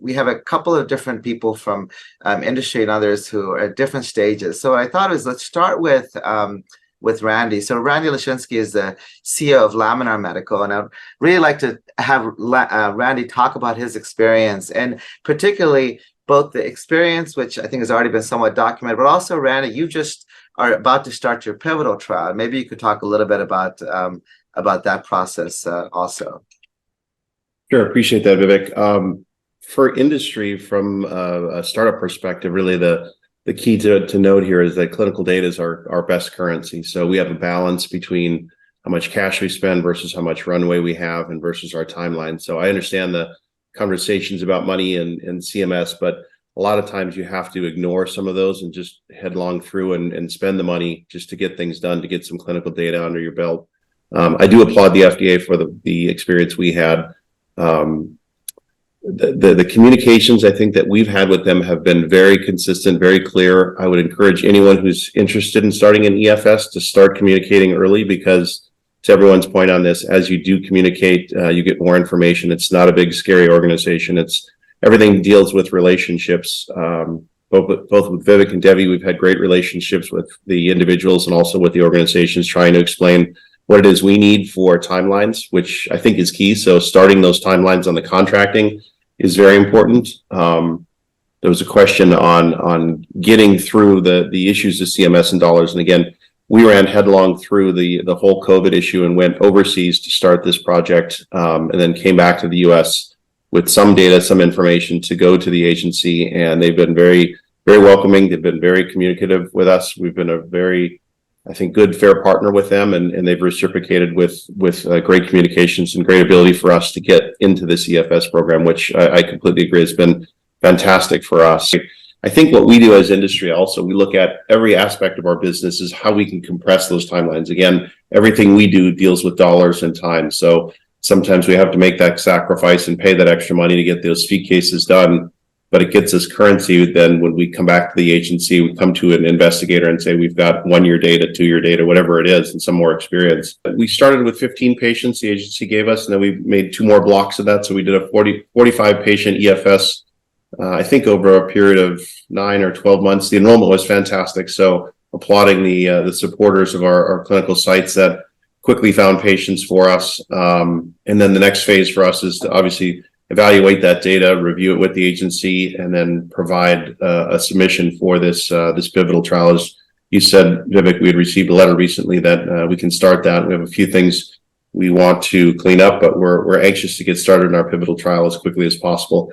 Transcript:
we have a couple of different people from industry and others who are at different stages. So what I thought is let's start with Randy. So Randy Lashinsky is the CEO of Laminar Medical, and I'd really like to have Randy talk about his experience, and particularly both the experience, which I think has already been somewhat documented, but also, Randy, you just are about to start your pivotal trial. Maybe you could talk a little bit about that process also. Sure, appreciate that, Vivek. For industry, from a startup perspective, really the key to note here is that clinical data is our best currency. So we have a balance between how much cash we spend versus how much runway we have and versus our timeline. So I understand the conversations about money and CMS, but a lot of times you have to ignore some of those and just headlong through and spend the money just to get things done, to get some clinical data under your belt. I do applaud the FDA for the experience we had. The communications I think that we've had with them have been very consistent, very clear. I would encourage anyone who's interested in starting an EFS to start communicating early, because to everyone's point on this, as you do communicate, you get more information. It's not a big, scary organization. Everything deals with relationships. Both with Vivek and Devi, we've had great relationships with the individuals and also with the organizations, trying to explain what it is we need for timelines, which I think is key. So starting those timelines on the contracting is very important. There was a question on getting through the issues of CMS and dollars. And again, we ran headlong through the whole COVID issue and went overseas to start this project, and then came back to the US with some data, some information to go to the agency. And they've been very, very welcoming. They've been very communicative with us. We've been a very, I think, good, fair partner with them, and they've reciprocated with great communications and great ability for us to get into this EFS program, which I completely agree has been fantastic for us. I think what we do as industry also, we look at every aspect of our business is how we can compress those timelines. Again, everything we do deals with dollars and time. So sometimes we have to make that sacrifice and pay that extra money to get those fee cases done. But it gets us currency. Then when we come back to the agency, we come to an investigator and say, we've got 1 year data, 2 year data, whatever it is, and some more experience. We started with 15 patients the agency gave us, and then we made 2 more blocks of that. So we did a 45 patient EFS, I think over a period of 9 or 12 months. The enrollment was fantastic. So applauding the supporters of our clinical sites that quickly found patients for us. And then the next phase for us is to obviously evaluate that data, review it with the agency, and then provide a submission for this pivotal trial. As you said, Vivek, we had received a letter recently that we can start that. We have a few things we want to clean up, but we're anxious to get started in our pivotal trial as quickly as possible.